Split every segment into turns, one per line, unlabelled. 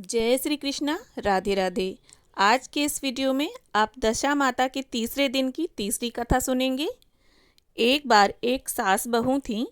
जय श्री कृष्णा। राधे राधे। आज के इस वीडियो में आप दशा माता के तीसरे दिन की तीसरी कथा सुनेंगे। एक बार एक सास बहू थी।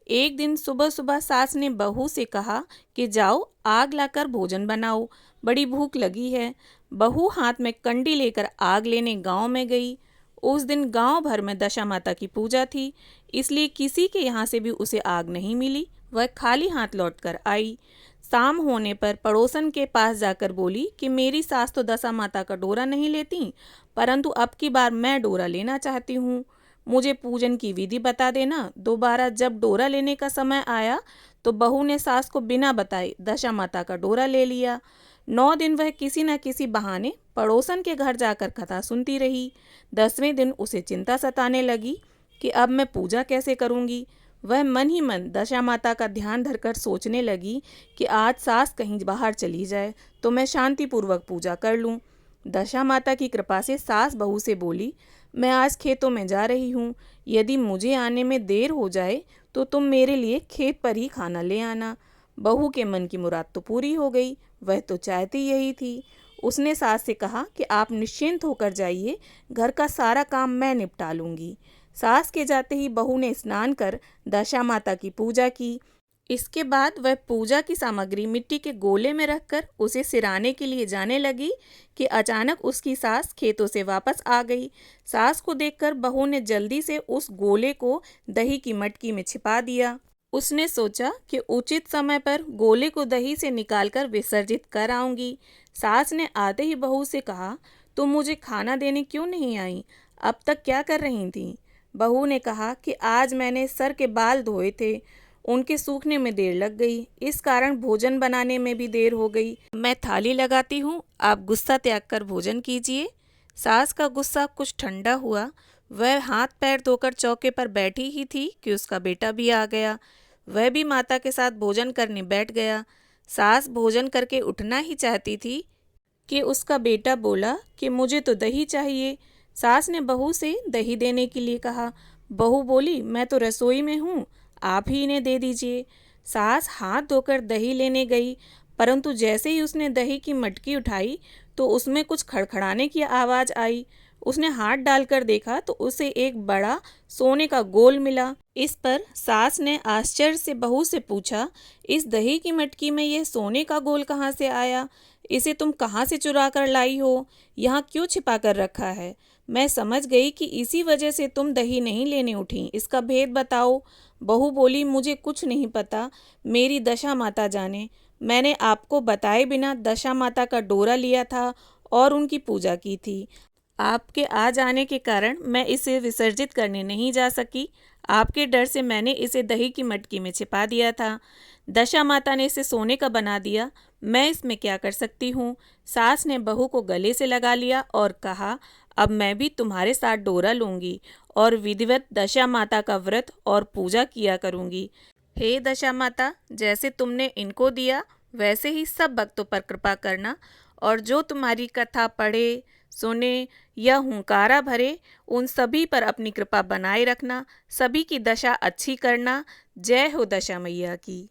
एक दिन सुबह सुबह सास ने बहू से कहा कि जाओ आग लाकर भोजन बनाओ, बड़ी भूख लगी है। बहू हाथ में कंडी लेकर आग लेने गांव में गई। उस दिन गांव भर में दशा माता की पूजा थी, इसलिए किसी के यहाँ से भी उसे आग नहीं मिली। वह खाली हाथ लौटकर आई। शाम होने पर पड़ोसन के पास जाकर बोली कि मेरी सास तो दशा माता का डोरा नहीं लेती, परंतु अब की बार मैं डोरा लेना चाहती हूँ। मुझे पूजन की विधि बता देना। दोबारा जब डोरा लेने का समय आया तो बहू ने सास को बिना बताए दशा माता का डोरा ले लिया। 9 दिन वह किसी न किसी बहाने पड़ोसन के घर जाकर कथा सुनती रही। 10वें दिन उसे चिंता सताने लगी कि अब मैं पूजा कैसे करूँगी। वह मन ही मन दशा माता का ध्यान धरकर सोचने लगी कि आज सास कहीं बाहर चली जाए तो मैं शांतिपूर्वक पूजा कर लूं। दशा माता की कृपा से सास बहू से बोली, मैं आज खेतों में जा रही हूँ, यदि मुझे आने में देर हो जाए तो तुम मेरे लिए खेत पर ही खाना ले आना। बहू के मन की मुराद तो पूरी हो गई, वह तो चाहती यही थी। उसने सास से कहा कि आप निश्चिंत होकर जाइए, घर का सारा काम मैं निपटा लूँगी। सास के जाते ही बहू ने स्नान कर दशा माता की पूजा की। इसके बाद वह पूजा की सामग्री मिट्टी के गोले में रखकर उसे सिराने के लिए जाने लगी कि अचानक उसकी सास खेतों से वापस आ गई। सास को देखकर बहू ने जल्दी से उस गोले को दही की मटकी में छिपा दिया। उसने सोचा कि उचित समय पर गोले को दही से निकालकर विसर्जित कर आऊंगी। सास ने आते ही बहू से कहा, तुम मुझे खाना देने क्यों नहीं आई? अब तक क्या कर रही थी? बहू ने कहा कि आज मैंने सर के बाल धोए थे, उनके सूखने में देर लग गई, इस कारण भोजन बनाने में भी देर हो गई। मैं थाली लगाती हूँ, आप गुस्सा त्याग कर भोजन कीजिए। सास का गुस्सा कुछ ठंडा हुआ। वह हाथ पैर धोकर चौके पर बैठी ही थी कि उसका बेटा भी आ गया। वह भी माता के साथ भोजन करने बैठ गया। सास भोजन करके उठना ही चाहती थी कि उसका बेटा बोला कि मुझे तो दही चाहिए। सास ने बहू से दही देने के लिए कहा। बहू बोली, मैं तो रसोई में हूँ, आप ही इन्हें दे दीजिए। सास हाथ धोकर दही लेने गई, परंतु जैसे ही उसने दही की मटकी उठाई तो उसमें कुछ खड़खड़ाने की आवाज़ आई। उसने हाथ डालकर देखा तो उसे एक बड़ा सोने का गोल मिला। इस पर सास ने आश्चर्य से बहू से पूछा, इस दही की मटकी में यह सोने का गोल कहाँ से आया? इसे तुम कहाँ से चुरा कर लाई हो? यहाँ क्यों छिपा कर रखा है? मैं समझ गई कि इसी वजह से तुम दही नहीं लेने उठी, इसका भेद बताओ। बहू बोली, मुझे कुछ नहीं पता, मेरी दशा माता जाने। मैंने आपको बताए बिना दशा माता का डोरा लिया था और उनकी पूजा की थी। आपके आ जाने के कारण मैं इसे विसर्जित करने नहीं जा सकी। आपके डर से मैंने इसे दही की मटकी में छिपा दिया था। दशा माता ने इसे सोने का बना दिया, मैं इसमें क्या कर सकती हूँ? सास ने बहू को गले से लगा लिया और कहा, अब मैं भी तुम्हारे साथ डोरा लूँगी और विधिवत दशा माता का व्रत और पूजा किया करूँगी। हे दशा माता, जैसे तुमने इनको दिया वैसे ही सब भक्तों पर कृपा करना, और जो तुम्हारी कथा पढ़े, सुने या हुंकारा भरे, उन सभी पर अपनी कृपा बनाए रखना। सभी की दशा अच्छी करना। जय हो दशा मैया की।